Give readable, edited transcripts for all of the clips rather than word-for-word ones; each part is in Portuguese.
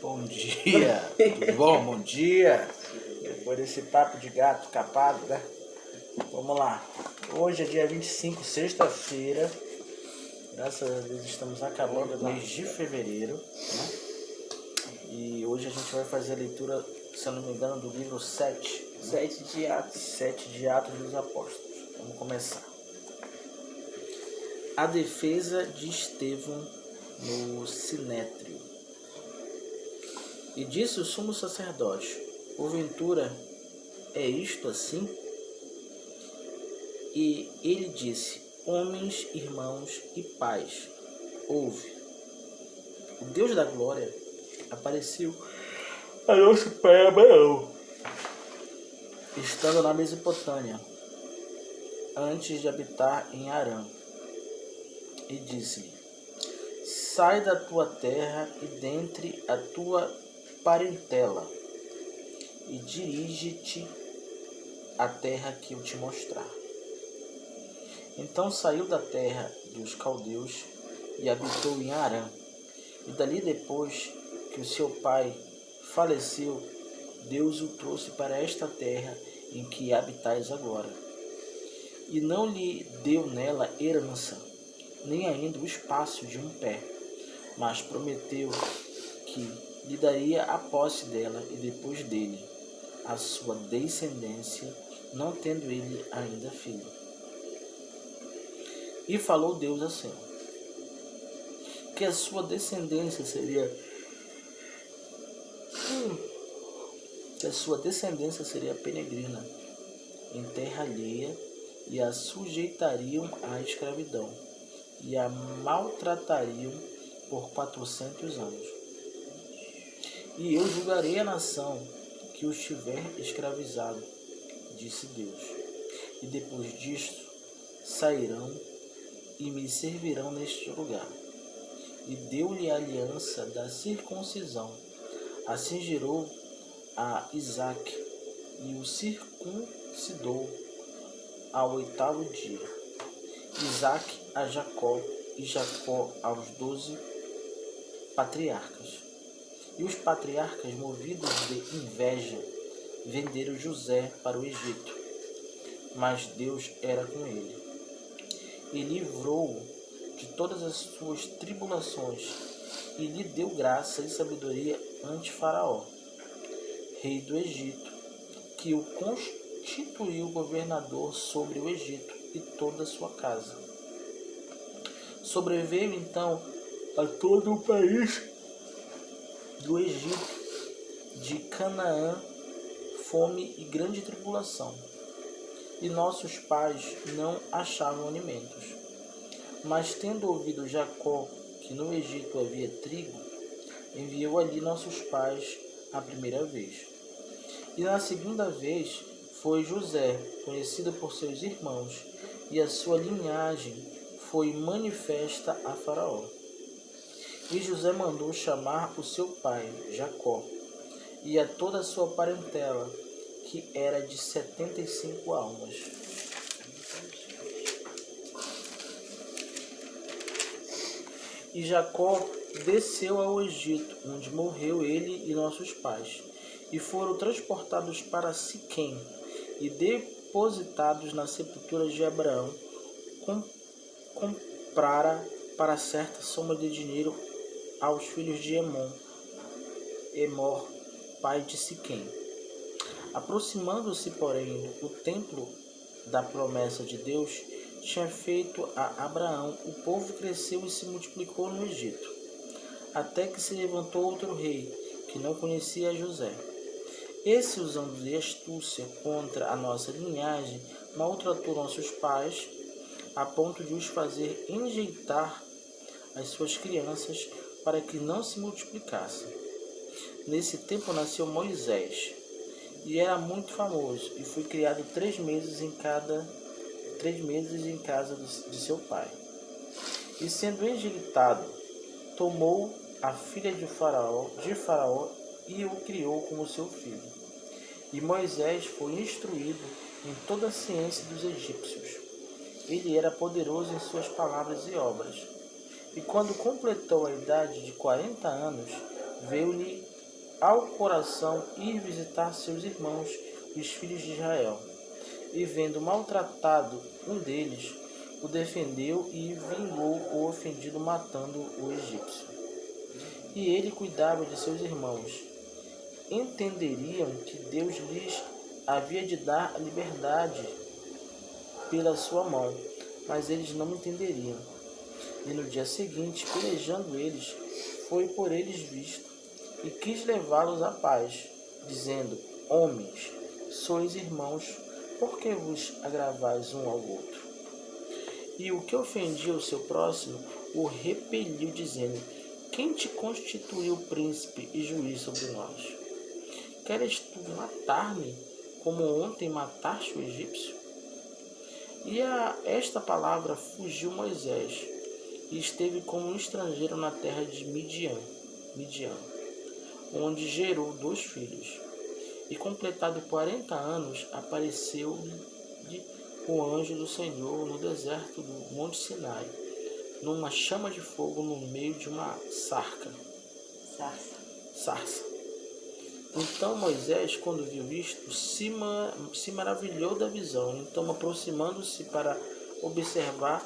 Bom dia, tudo bom? Bom dia. Depois desse papo de gato capado, né? Vamos lá. Hoje é dia 25, sexta-feira. Graças a Deus estamos acabando o mês de fevereiro, né? E hoje a gente vai fazer a leitura, se eu não me engano, do livro 7. 7 de Atos. 7 de Atos dos Apóstolos. Vamos começar. A defesa de Estevão no Sinédrio. E disse o sumo sacerdote: porventura é isto assim? E ele disse: homens, irmãos e pais, ouve. O Deus da glória apareceu a nosso pai Abraão, estando na Mesopotâmia, antes de habitar em Harã, e disse-lhe: sai da tua terra e dentre a tua parentela, e dirige-te à terra que eu te mostrar. Então saiu da terra dos caldeus e habitou em Harã, e dali depois que o seu pai faleceu, Deus o trouxe para esta terra em que habitais agora. E não lhe deu nela herança, nem ainda o espaço de um pé, mas prometeu que lhe daria a posse dela e depois dele a sua descendência, não tendo ele ainda filho. E falou Deus assim: que a sua descendência seria peregrina em terra alheia, e a sujeitariam à escravidão, e a maltratariam por 400 anos. E eu julgarei a nação que os tiver escravizado, disse Deus. E depois disto sairão e me servirão neste lugar. E deu-lhe a aliança da circuncisão. Assim gerou a Isaque e o circuncidou ao 8º dia. Isaque a Jacó e Jacó aos 12 patriarcas. E os patriarcas, movidos de inveja, venderam José para o Egito. Mas Deus era com ele, e livrou-o de todas as suas tribulações, e lhe deu graça e sabedoria ante Faraó, rei do Egito, que o constituiu governador sobre o Egito e toda a sua casa. Sobreveio então a todo o país do Egito, de Canaã, fome e grande tribulação, e nossos pais não achavam alimentos. Mas tendo ouvido Jacó que no Egito havia trigo, enviou ali nossos pais a primeira vez. E na segunda vez foi José, conhecido por seus irmãos, e a sua linhagem foi manifesta a Faraó. E José mandou chamar o seu pai, Jacó, e a toda a sua parentela, que era de 75 almas. E Jacó desceu ao Egito, onde morreu ele e nossos pais, e foram transportados para Siquém, e depositados na sepultura de Abraão, comprara para certa soma de dinheiro aos filhos de Emor, pai de Siquém. Aproximando-se, porém, o templo da promessa de Deus tinha feito a Abraão, o povo cresceu e se multiplicou no Egito, até que se levantou outro rei, que não conhecia José. Esse, usando de astúcia contra a nossa linhagem, maltratou nossos pais, a ponto de os fazer enjeitar as suas crianças para que não se multiplicassem. Nesse tempo nasceu Moisés, e era muito famoso, e foi criado 3 meses em casa de seu pai. E sendo enjeitado, tomou a filha de Faraó e o criou como seu filho. E Moisés foi instruído em toda a ciência dos egípcios. Ele era poderoso em suas palavras e obras. E quando completou a idade de 40 anos, veio-lhe ao coração ir visitar seus irmãos, os filhos de Israel. E vendo maltratado um deles, o defendeu e vingou o ofendido, matando o egípcio. E ele cuidava de seus irmãos. Entenderiam que Deus lhes havia de dar a liberdade pela sua mão, mas eles não entenderiam. E no dia seguinte, pelejando eles, foi por eles visto, e quis levá-los à paz, dizendo: Homens, sois irmãos, por que vos agravais um ao outro? E o que ofendia o seu próximo, o repeliu, dizendo: Quem te constituiu príncipe e juiz sobre nós? Queres tu matar-me, como ontem mataste o egípcio? E a esta palavra fugiu Moisés, e esteve como um estrangeiro na terra de Midian, onde gerou 2 filhos. E completado 40 anos, apareceu-lhe o anjo do Senhor no deserto do Monte Sinai, numa chama de fogo no meio de uma sarça. Então Moisés, quando viu isto, se maravilhou da visão. Então, aproximando-se para observar,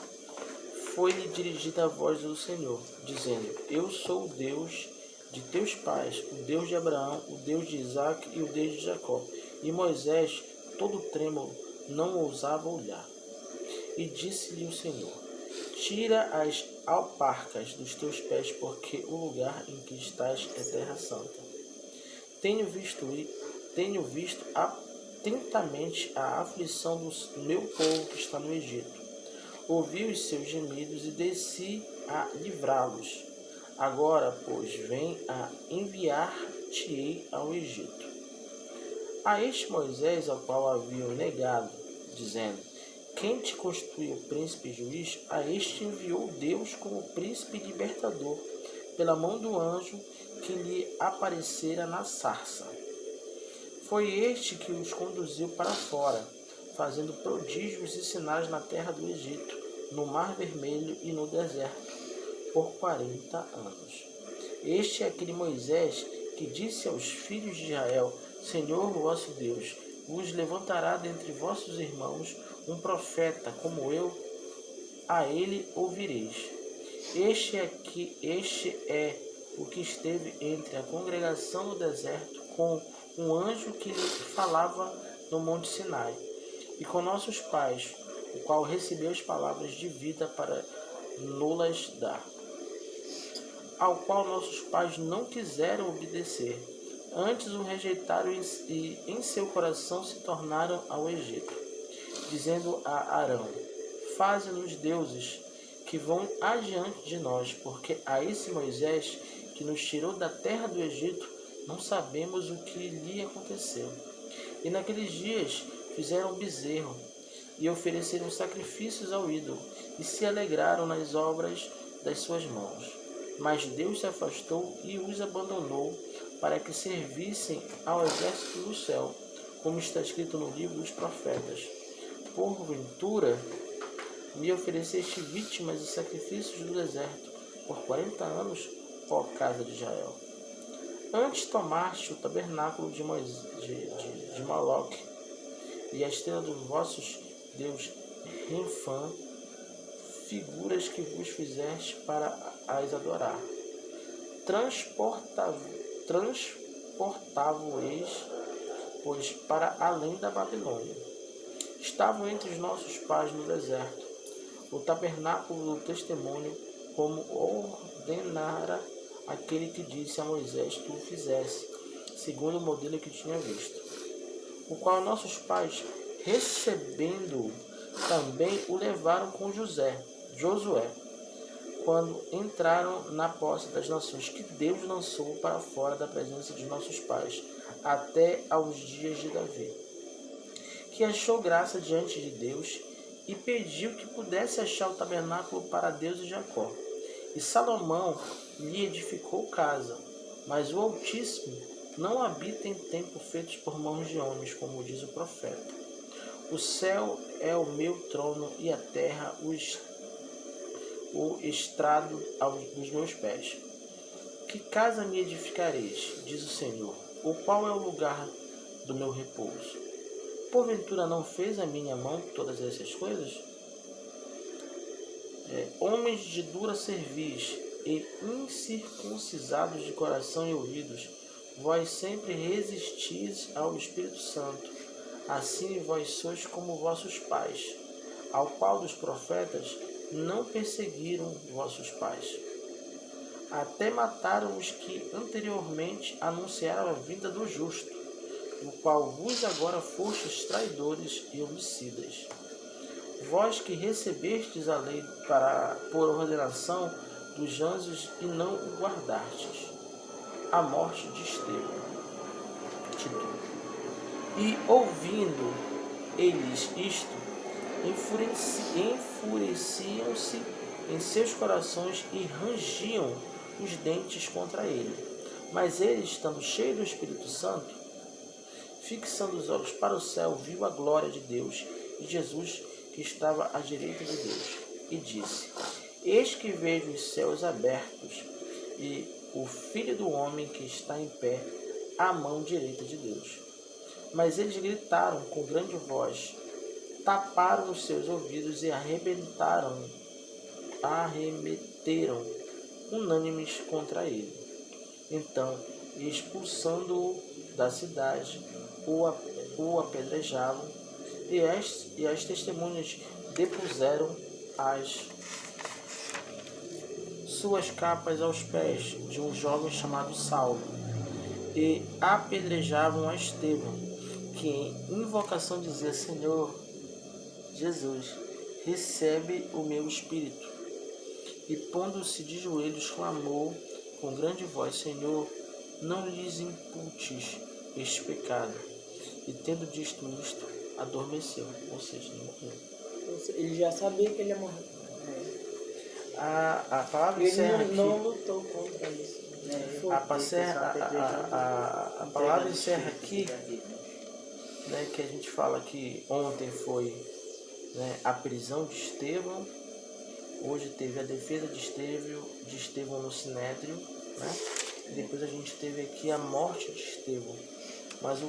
foi-lhe dirigida a voz do Senhor, dizendo: Eu sou o Deus de teus pais, o Deus de Abraão, o Deus de Isaque e o Deus de Jacó. E Moisés, todo trêmulo, não ousava olhar. E disse-lhe o Senhor: Tira as alparcas dos teus pés, porque o lugar em que estás é terra santa. Tenho visto atentamente a aflição do meu povo que está no Egito. Ouvi os seus gemidos e desci a livrá-los. Agora, pois, vem a enviar-te-ei ao Egito. A este Moisés, ao qual haviam negado, dizendo: Quem te constituiu príncipe e juiz? A este enviou Deus como príncipe e libertador, pela mão do anjo que lhe aparecera na sarça. Foi este que os conduziu para fora, fazendo prodígios e sinais na terra do Egito, no Mar Vermelho e no deserto, por 40 anos. Este é aquele Moisés que disse aos filhos de Israel: Senhor vosso Deus vos levantará dentre vossos irmãos um profeta como eu, a ele ouvireis. Este é o que esteve entre a congregação no deserto com um anjo que lhe falava no Monte Sinai, e com nossos pais, o qual recebeu as palavras de vida para nos-las dar, ao qual nossos pais não quiseram obedecer, antes o rejeitaram e em seu coração se tornaram ao Egito, dizendo a Arão: Faze-nos deuses que vão adiante de nós, porque a esse Moisés que nos tirou da terra do Egito, não sabemos o que lhe aconteceu. E naqueles dias fizeram bezerro e ofereceram sacrifícios ao ídolo, e se alegraram nas obras das suas mãos. Mas Deus se afastou e os abandonou para que servissem ao exército do céu, como está escrito no livro dos profetas. Porventura, me ofereceste vítimas e sacrifícios do deserto por 40 anos, ó casa de Israel. Antes tomaste o tabernáculo de Moloque e a estrela dos vossos deuses Renfã, figuras que vos fizeste para as adorar. Transportavo-eis, pois, para além da Babilônia. Estavam entre os nossos pais no deserto, o tabernáculo do testemunho, como ordenara aquele que disse a Moisés que o fizesse, segundo o modelo que tinha visto, o qual nossos pais, recebendo-o, também o levaram com Josué, quando entraram na posse das nações que Deus lançou para fora da presença de nossos pais, até aos dias de Davi, que achou graça diante de Deus e pediu que pudesse achar o tabernáculo para Deus e Jacó. E Salomão lhe edificou casa, mas o Altíssimo não habita em templo feitos por mãos de homens, como diz o profeta. O céu é o meu trono e a terra o estrado dos meus pés. Que casa me edificareis, diz o Senhor, ou qual é o lugar do meu repouso? Porventura não fez a minha mão todas essas coisas? Homens de dura cerviz e incircuncisados de coração e ouvidos, vós sempre resistis ao Espírito Santo. Assim vós sois como vossos pais, ao qual dos profetas não perseguiram vossos pais. Até mataram os que anteriormente anunciaram a vinda do justo, do qual vos agora fostes traidores e homicidas. Vós que recebestes a lei por ordenação dos anjos e não o guardastes. A morte de Estevão. Tito. E ouvindo eles isto, enfureciam-se em seus corações e rangiam os dentes contra ele. Mas ele, estando cheio do Espírito Santo, fixando os olhos para o céu, viu a glória de Deus e Jesus que estava à direita de Deus, e disse: Eis que vejo os céus abertos e o Filho do Homem que está em pé à mão direita de Deus. Mas eles gritaram com grande voz, taparam os seus ouvidos e arremeteram unânimes contra ele. Então, expulsando-o da cidade, o apedrejavam, e as testemunhas depuseram as suas capas aos pés de um jovem chamado Saulo, e apedrejavam a Estevão, que em invocação dizia: Senhor Jesus, recebe o meu espírito. E pondo-se de joelhos, clamou com grande voz: Senhor, não lhes imputes este pecado. E tendo dito isto, adormeceu, ou seja, ele morreu. Ele já sabia que ele ia morrer. A palavra encerra Ele não lutou contra isso. A palavra encerra aqui, né, que a gente fala que ontem foi, né, a prisão de Estevão, hoje teve a defesa de Estevão no Sinédrio, né? E depois a gente teve aqui a morte de Estevão. Mas o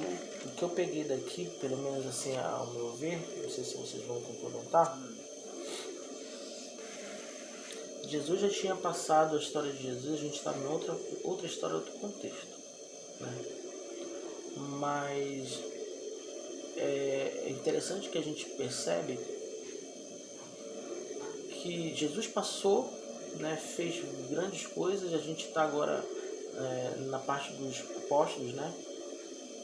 que eu peguei daqui, pelo menos assim ao meu ver, não sei se vocês vão complementar, Jesus já tinha passado a história de Jesus, a gente está em outra história, outro contexto, né? Mas é interessante que a gente percebe que Jesus passou, né, fez grandes coisas. A gente está agora na parte dos apóstolos, né,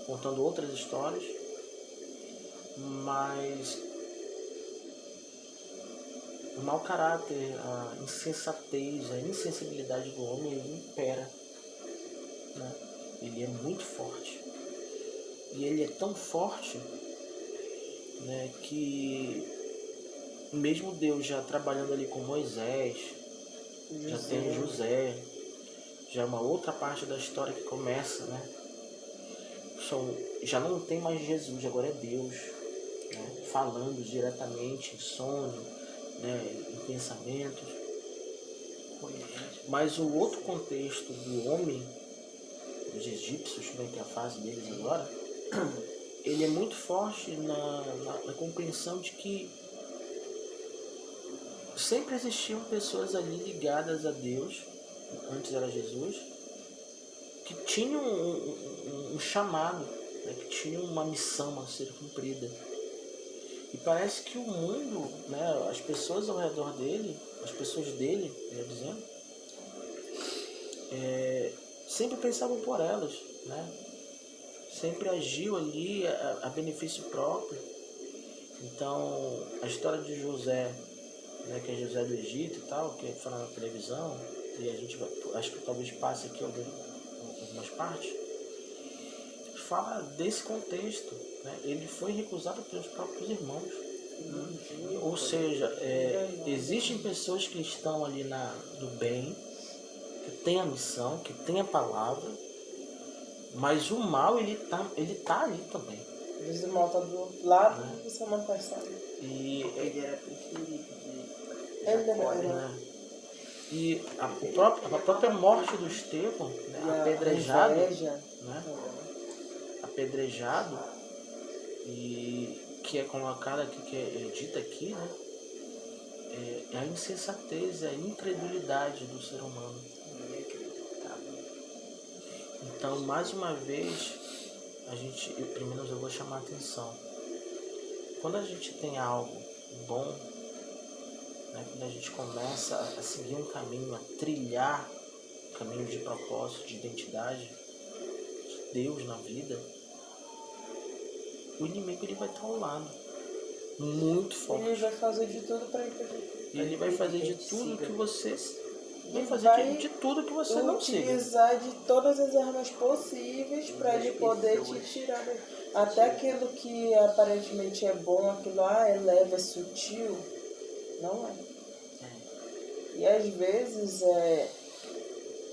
contando outras histórias, mas o mau caráter, a insensatez, a insensibilidade do homem, ele impera, né? Ele é muito forte, e ele é tão forte, né, que mesmo Deus já trabalhando ali com Moisés, já tem José, já é uma outra parte da história que começa, né? Já não tem mais Jesus, agora é Deus, né, falando diretamente em sonho, né, em pensamentos. Mas o outro contexto do homem, dos egípcios, né, que é a fase deles agora, ele é muito forte na compreensão de que sempre existiam pessoas ali ligadas a Deus, antes era Jesus, que tinham um chamado, né, que tinham uma missão a ser cumprida. E parece que o mundo, né, as pessoas ao redor dele, as pessoas dele, melhor dizendo, sempre pensavam por elas, né? Sempre agiu ali a benefício próprio. Então, a história de José, né, que é José do Egito e tal, que fala na televisão, e a gente vai, acho que talvez passe aqui algumas partes, fala desse contexto, né? Ele foi recusado pelos próprios irmãos. Ou seja, existem pessoas que estão ali no bem, que tem a missão, que tem a palavra, mas o mal ele tá ali também. Às vezes o mal tá do outro lado, né? E você não percebe. E ele era preferido de Ele Jacó, era, né? E a própria morte do Estevão, né, E a apedrejado, inveja, né, apedrejado, e que é colocado aqui, que é dita aqui, né, é a insensatez, é a incredulidade do ser humano. Então, mais uma vez, primeiro eu vou chamar a atenção. Quando a gente tem algo bom, né, quando a gente começa a seguir um caminho, a trilhar um caminho de propósito, de identidade, de Deus na vida, o inimigo ele vai estar ao lado, muito forte. Ele vai fazer de tudo para impedir. Ele vai fazer de tudo que você... Vai fazer de tudo que você não siga. Utilizar de todas as armas possíveis para ele poder te tirar. Até aquilo que aparentemente é bom, aquilo é leve, é sutil, não é. E às vezes,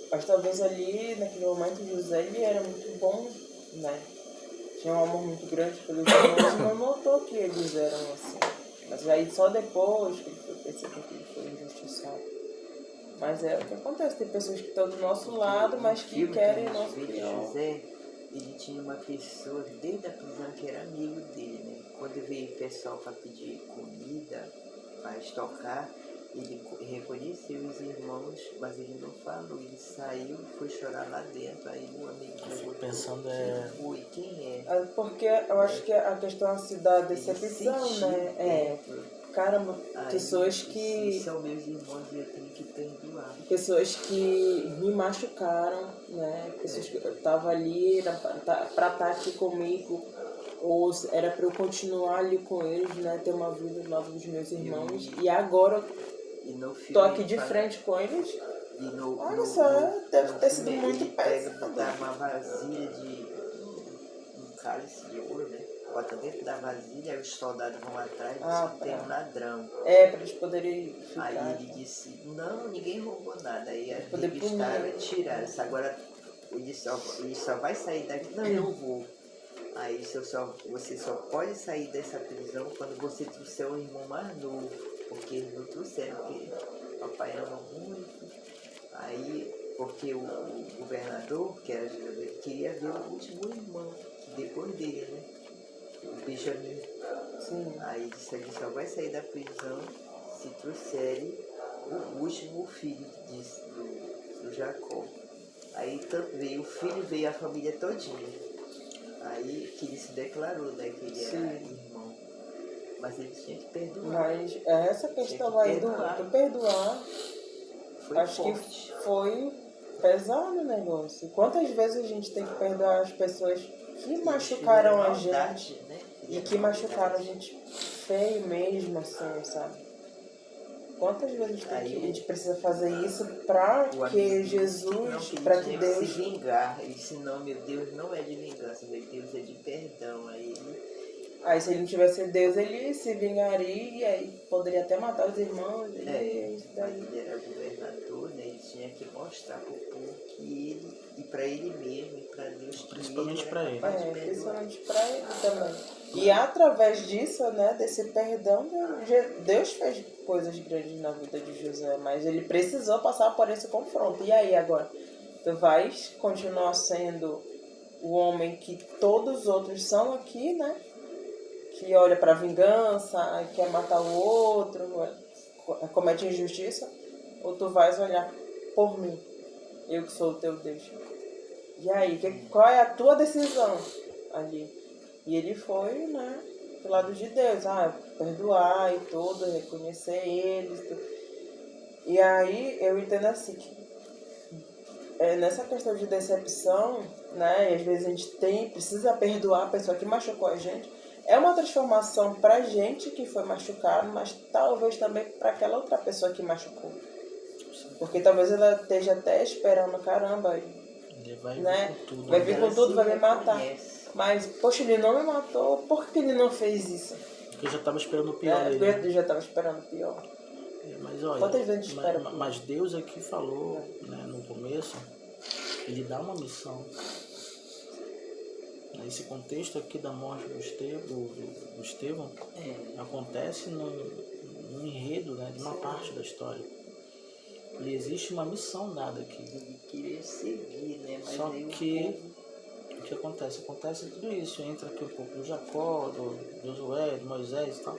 mas talvez ali, naquele momento, José ele era muito bom, né? Tinha um amor muito grande pelos irmãos e não notou que eles eram assim. Mas aí só depois que ele foi perceber que ele foi injustiçado. Mas é o que acontece, tem pessoas que estão do nosso lado, mas que querem o nosso pior. José, ele tinha uma pessoa desde a prisão que era amigo dele, né? Quando veio o pessoal para pedir comida, para estocar, ele reconheceu os irmãos, mas ele não falou, ele saiu e foi chorar lá dentro, aí o amigo perguntou pensando quem foi, quem é? Porque eu acho que a questão se dá decepção, né? Caramba, pessoas que... São meus irmãos e eu tenho que perdoar. Pessoas que me machucaram, né? Pessoas que eu tava ali pra estar aqui comigo, ou era pra eu continuar ali com eles, né? Ter uma vida nova dos meus irmãos. E agora eu tô aqui de frente com eles. Olha só, deve ter sido muito péssimo. Botar uma vasilha um cálice de ouro, né? Bota dentro da vasilha, aí os soldados vão atrás e tem um ladrão. Pra eles poderem ficar. Aí ele disse, não, ninguém roubou nada. Aí revistaram e tiraram. Agora ele só vai sair daqui. Não, eu vou. Aí você só pode sair dessa prisão quando você trouxer o irmão mais novo. Porque eles não trouxeram, porque papai ama muito. Aí, porque o governador, que era juiz, queria ver o último irmão, depois dele, né? O Benjamin. Sim. Aí disse, ele só vai sair da prisão se trouxerem o último filho do Jacó. Aí tanto veio, o filho veio a família todinha. Aí que ele se declarou, né, que ele era irmão. Mas ele tinha que perdoar. Mas essa questão aí do perdoar, acho forte. Que foi pesado o negócio. Quantas vezes a gente tem que perdoar as pessoas que machucaram a gente, né? E que machucaram a gente feio mesmo, assim, sabe? Quantas vezes a gente precisa fazer isso para que Jesus, para que Deus... se vingar. Ele disse, não, meu Deus não é de vingança, meu Deus é de perdão. Aí se ele não tivesse Deus, ele se vingaria e aí poderia até matar os irmãos. Ele era governador, né? Ele tinha que mostrar para o povo que ele, e para ele mesmo, e para Deus, principalmente para ele. Principalmente para ele também. E através disso, né, desse perdão, Deus fez coisas grandes na vida de José, mas ele precisou passar por esse confronto. E aí agora? Tu vais continuar sendo o homem que todos os outros são aqui, né? Que olha para vingança, quer matar o outro, comete injustiça, ou tu vais olhar por mim, eu que sou o teu Deus. E aí, qual é a tua decisão ali? E ele foi, né, do lado de Deus, perdoar e tudo, reconhecer eles. Tudo. E aí eu entendo assim que nessa questão de decepção, né, e às vezes a gente precisa perdoar a pessoa que machucou a gente. É uma transformação pra gente que foi machucado, mas talvez também para aquela outra pessoa que machucou. Porque talvez ela esteja até esperando, caramba, ele vai né? vir com tudo, vai vir com tudo, vai me matar. Reconhece. Mas, poxa, ele não me matou, por que ele não fez isso? Porque eu já estava esperando o pior dele. Eu já estava esperando o pior. Mas olha, Quantas vezes espera? mas Deus aqui falou, né, no começo, ele dá uma missão. Esse contexto aqui da morte do Estevão acontece num enredo, né, de uma parte da história. E existe uma missão dada aqui. Ele queria seguir, né? Mas Só aí que o que acontece? Acontece tudo isso. Entra aqui um pouco do Jacó, do Josué, de Moisés e tal.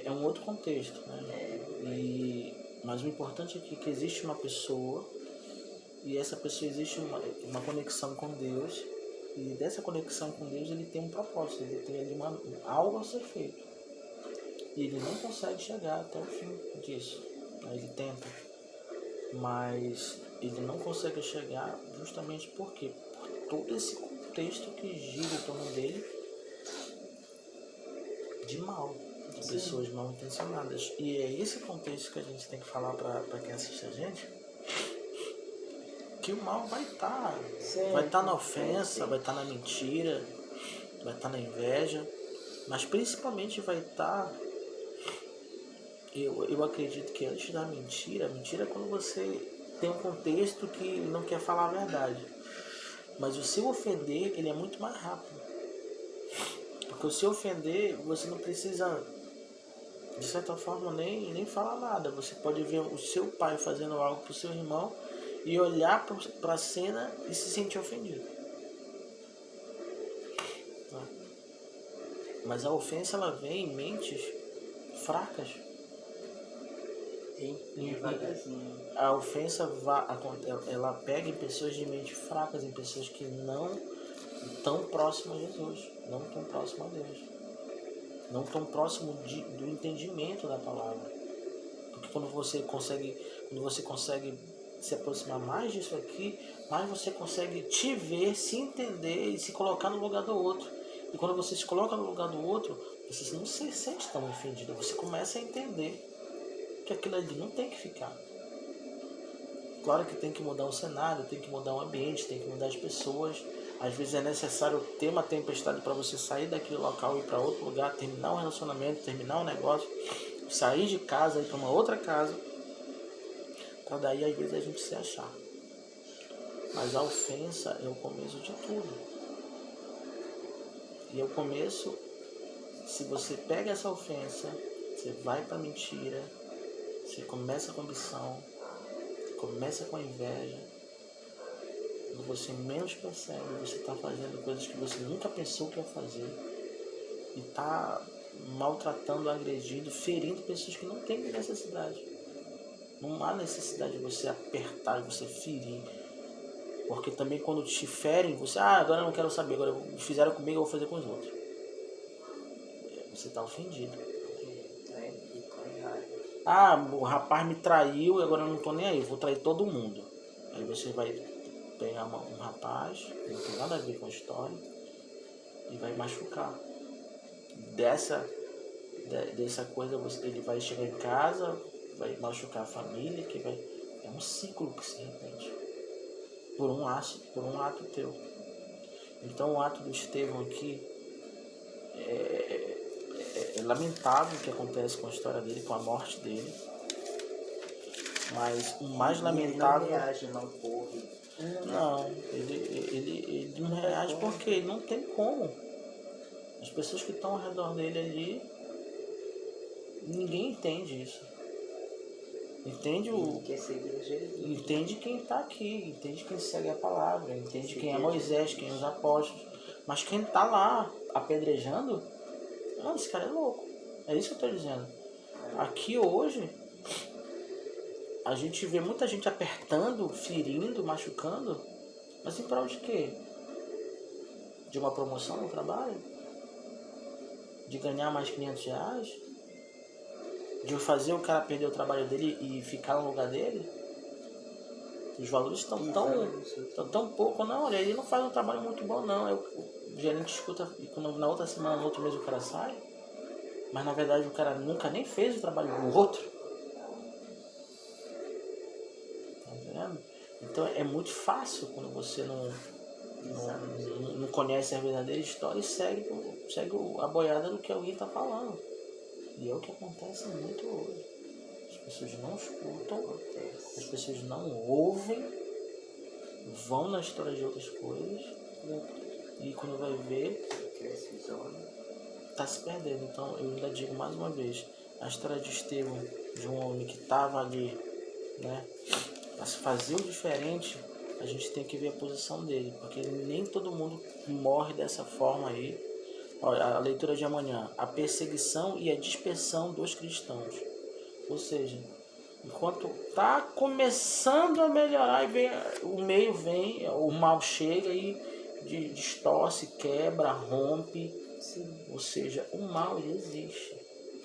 É um outro contexto, né? Mas o importante aqui é que existe uma pessoa, e essa pessoa existe uma conexão com Deus, e dessa conexão com Deus ele tem um propósito, ele tem ali algo a ser feito. E ele não consegue chegar até o fim disso. Ele tenta, mas ele não consegue chegar justamente por quê? Por todo esse contexto que gira em torno dele de mal, de pessoas mal intencionadas. E é esse contexto que a gente tem que falar para quem assiste a gente, que o mal vai estar na ofensa, vai estar na mentira, vai estar na inveja, mas principalmente vai estar, eu acredito que antes da mentira, a mentira é quando você tem um contexto que não quer falar a verdade, mas o seu ofender, ele é muito mais rápido, porque o seu ofender, você não precisa, de certa forma, nem falar nada. Você pode ver o seu pai fazendo algo para o seu irmão e olhar para a cena e se sentir ofendido. Mas a ofensa, ela vem em mentes fracas. devagarzinho. A ofensa ela pega em pessoas de mente fracas, em pessoas que não estão próximas a Jesus, não estão próximas a Deus, não estão próximos do entendimento da palavra. Porque quando você consegue se aproximar mais disso aqui, mais você consegue te ver, se entender e se colocar no lugar do outro. E quando você se coloca no lugar do outro, você não se sente tão ofendido, você começa a entender que aquilo ali não tem que ficar. Claro que tem que mudar o cenário, tem que mudar o ambiente, tem que mudar as pessoas. Às vezes é necessário ter uma tempestade para você sair daquele local e ir para outro lugar, terminar um relacionamento, terminar um negócio, sair de casa e ir para uma outra casa, para daí às vezes a gente se achar. Mas a ofensa é o começo de tudo. E é o começo, se você pega essa ofensa, você vai para a mentira, você começa com ambição, começa com a inveja, quando você menos percebe, você está fazendo coisas que você nunca pensou que ia fazer e está maltratando, agredindo, ferindo pessoas que não têm necessidade. Não há necessidade de você apertar, de você ferir, porque também quando te ferem, você, agora eu não quero saber, agora fizeram comigo, eu vou fazer com os outros. Você está ofendido. O rapaz me traiu e agora eu não tô nem aí, eu vou trair todo mundo. Aí você vai pegar um rapaz, que não tem nada a ver com a história, e vai machucar. Dessa coisa, ele vai chegar em casa, vai machucar a família, é um ciclo que se repete. Por um ato teu. Então o ato do Estevão aqui é lamentável o que acontece com a história dele, com a morte dele. Mas o mais lamentável... Ele não reage, não corre. Não, ele não reage porque não tem como. As pessoas que estão ao redor dele ali, ninguém entende isso. Entende quem está aqui, entende quem segue a palavra, entende quem é Moisés, quem é os apóstolos. Mas quem está lá apedrejando, não, esse cara é louco. É isso que eu estou dizendo. Aqui hoje, a gente vê muita gente apertando, ferindo, machucando, mas em prol de quê? De uma promoção no trabalho? De ganhar mais R$500? De fazer o cara perder o trabalho dele e ficar no lugar dele? Os valores estão tão pouco. Não, olha, ele não faz um trabalho muito bom, não. O gerente escuta e na outra semana, no outro mês o cara sai. Mas na verdade o cara nunca nem fez o trabalho do outro. Tá vendo? Então é muito fácil quando você não conhece a verdadeira história e segue a boiada do que alguém está falando. E é o que acontece muito hoje. As pessoas não escutam, as pessoas não ouvem, vão na história de outras coisas, e quando vai ver, está se perdendo. Então eu ainda digo mais uma vez, a história de Estevão, de um homem que estava ali né? Para se fazer o diferente, a gente tem que ver a posição dele, porque nem todo mundo morre dessa forma aí. Olha, a leitura de amanhã, a perseguição e a dispersão dos cristãos. Ou seja, enquanto tá começando a melhorar, e vem, o meio vem, o mal chega e distorce, quebra, rompe. Sim. Ou seja, o mal ele existe.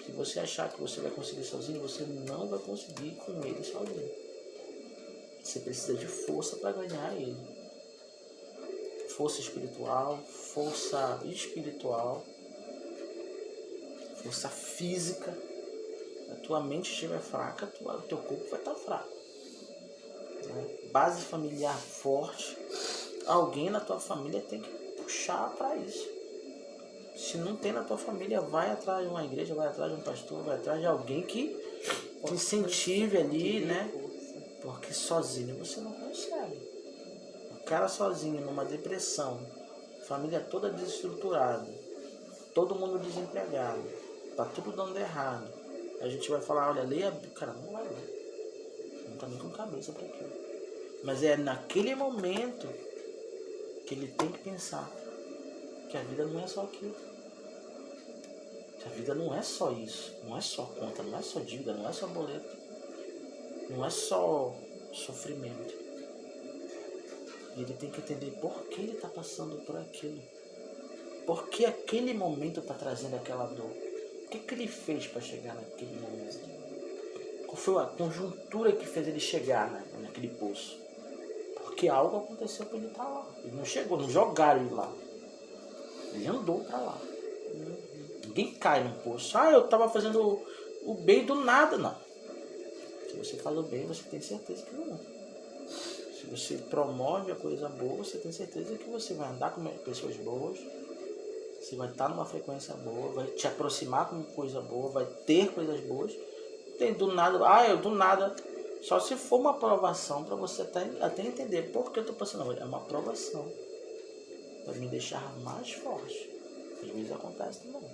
Se você achar que você vai conseguir sozinho, você não vai conseguir com ele sozinho. Você precisa de força para ganhar ele. Força espiritual, força física. A tua mente estiver fraca, o teu corpo vai estar fraco. Né? Base familiar forte. Alguém na tua família tem que puxar para isso. Se não tem na tua família, vai atrás de uma igreja, vai atrás de um pastor, vai atrás de alguém que incentive ali, né? Porque sozinho você não consegue. O cara sozinho, numa depressão, família toda desestruturada, todo mundo desempregado, tá tudo dando errado. A gente vai falar, olha, leia a Bíblia. Cara, não vai ler. Não tá nem com cabeça para aquilo. Mas é naquele momento que ele tem que pensar que a vida não é só aquilo. Que a vida não é só isso. Não é só conta, não é só dívida, não é só boleto. Não é só sofrimento. E ele tem que entender por que ele está passando por aquilo. Por que aquele momento está trazendo aquela dor. O que ele fez para chegar naquele momento? Qual foi a conjuntura que fez ele chegar naquele poço? Porque algo aconteceu para ele estar lá. Ele não chegou, não jogaram ele lá. Ele andou para lá. Ninguém cai num poço. Eu estava fazendo o bem do nada, não. Se você faz o bem, você tem certeza que não. Se você promove a coisa boa, você tem certeza que você vai andar com pessoas boas. Você vai estar numa frequência boa, vai te aproximar com coisa boa, vai ter coisas boas. Tem do nada, eu do nada. Só se for uma aprovação para você até entender por que eu estou passando. É uma aprovação para me deixar mais forte. Às vezes acontece também.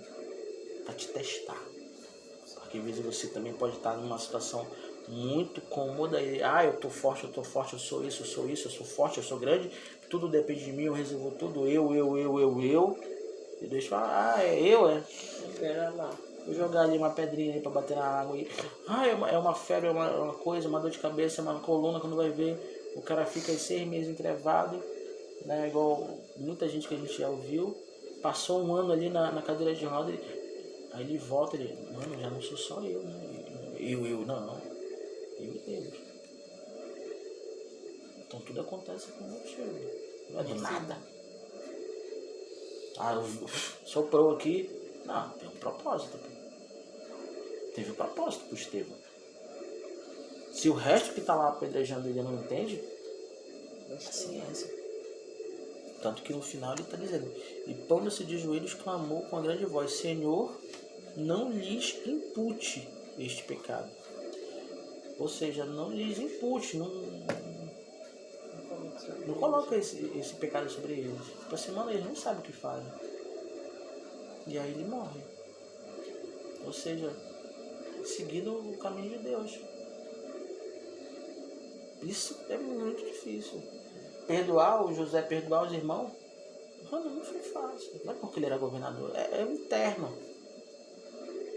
Para te testar. Porque às vezes você também pode estar numa situação muito cômoda e eu tô forte, eu sou isso, eu sou forte, eu sou grande, tudo depende de mim, eu resolvo tudo, eu. E Deus fala, Espera lá. Vou jogar ali uma pedrinha para bater na água e é uma febre, é uma coisa, uma dor de cabeça, uma coluna, quando vai ver, o cara fica aí 6 meses entrevado, né? Igual muita gente que a gente já ouviu, passou um ano ali na cadeira de roda, aí ele volta, mano, já não sou só eu, né? Não. Eu e Deus. Então tudo acontece com o motivo. Não é do nada. Soprou aqui. Não, tem um propósito. Teve um propósito pro Estevão. Se o resto que tá lá apedrejando ele não entende, é ciência. Tanto que no final ele está dizendo, e pondo-se de joelhos clamou com a grande voz, Senhor, não lhes impute este pecado. Ou seja, não lhes impute, não coloca esse pecado sobre eles. Por semana eles não sabem o que fazem. E aí ele morre. Ou seja, seguindo o caminho de Deus. Isso é muito difícil. Perdoar o José, perdoar os irmãos, não foi fácil. Não é porque ele era governador, é o interno.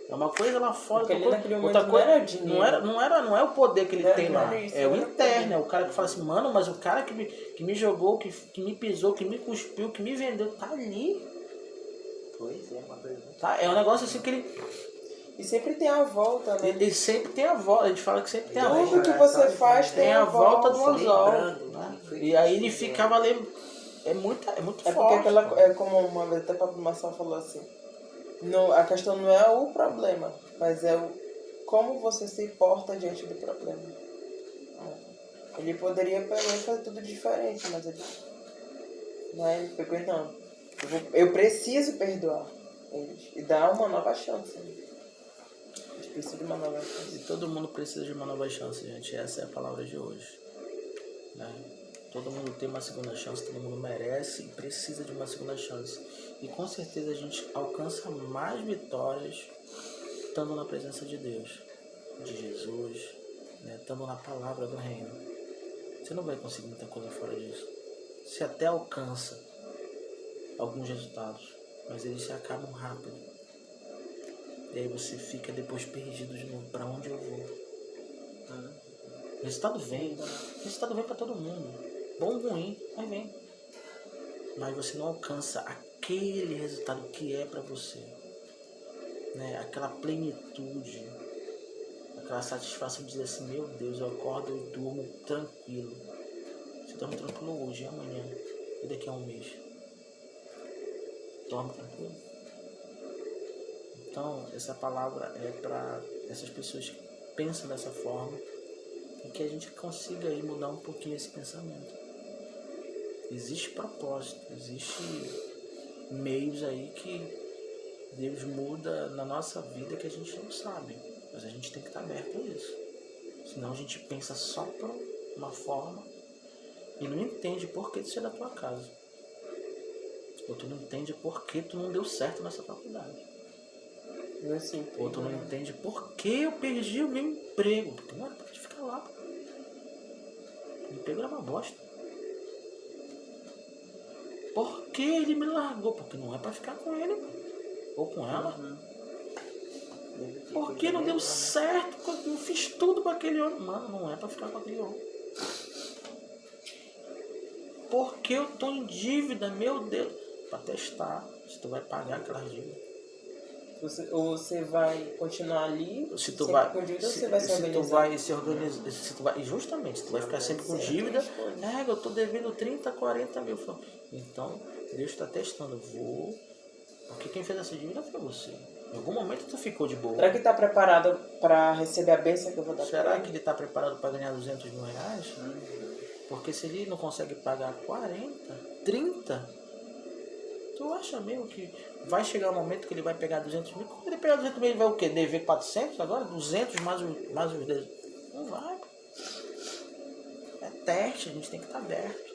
É uma coisa lá fora, outra coisa, não é o poder que ele tem lá, é o interno, é o cara que fala assim, mano, mas o cara que me jogou, que me pisou, que me cuspiu, que me vendeu, tá ali. Pois é, uma coisa. Tá? É um negócio assim que ele... E sempre tem a volta, né? Ele sempre tem a volta, a gente fala que sempre tem a volta. Tudo que você faz tem a volta do anzol. Né? E aí ele ficava ali, é muito forte. Porque é como uma vez até o Pablo Marçal falou assim, a questão não é o problema, mas é como você se porta diante do problema. Ele poderia fazer tudo diferente, mas ele pegou e não. Eu preciso perdoar eles e dar uma nova chance. A gente precisa de uma nova chance. E todo mundo precisa de uma nova chance, gente. Essa é a palavra de hoje. Né? Todo mundo tem uma segunda chance, todo mundo merece e precisa de uma segunda chance. E com certeza a gente alcança mais vitórias estando na presença de Deus, de Jesus, né, estando na palavra do reino, você não vai conseguir muita coisa fora disso. Você até alcança alguns resultados, mas eles se acabam rápido. E aí você fica depois perdido de novo. Para onde eu vou? O resultado vem para todo mundo. Bom ou ruim, mas vem. Mas você não alcança aquele resultado que é para você, né? Aquela plenitude, aquela satisfação de dizer assim, meu Deus, eu acordo e durmo tranquilo. Você dorme tranquilo hoje, amanhã e daqui a um mês. Dorme tranquilo. Então, essa palavra é para essas pessoas que pensam dessa forma e que a gente consiga aí mudar um pouquinho esse pensamento. Existe propósito, existe meios aí que Deus muda na nossa vida que a gente não sabe, mas a gente tem que estar aberto a isso. Senão a gente pensa só por uma forma e não entende por que isso é da tua casa. Ou tu não entende por que tu não deu certo nessa faculdade. Ou tu não entende por que eu perdi o meu emprego. Porque não era pra te ficar lá. O emprego era uma bosta. Por que ele me largou? Porque não é pra ficar com ele. Ou com ela. Por que não deu certo? Eu fiz tudo pra aquele homem. Mano, não é pra ficar com aquele homem. Por que eu tô em dívida? Meu Deus. Pra testar se tu vai pagar aquelas dívidas. Ou você vai continuar ali, se tu vai, com dívida, ou você vai se organizar? Se tu vai se organizar, justamente, se tu vai ficar sempre com dívida, eu tô devendo 30, 40 mil. Então, Deus está testando. Porque quem fez essa dívida foi você. Em algum momento tu ficou de boa. Será que está preparado para receber a bênção que eu vou dar? Será que ele está preparado para ganhar 200 mil reais? Porque se ele não consegue pagar 40, 30... Tu acha mesmo que vai chegar um momento que ele vai pegar 200 mil? Quando ele pegar 200 mil, ele vai o quê? Dever 400 agora? 200 mais os 10? Não vai. É teste, a gente tem que estar aberto.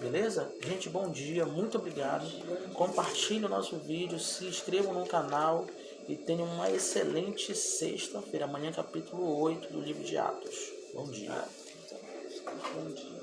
Beleza? Gente, bom dia, muito obrigado. Compartilhe o nosso vídeo, se inscrevam no canal e tenham uma excelente sexta-feira. Amanhã, capítulo 8 do livro de Atos. Bom dia. Bom dia.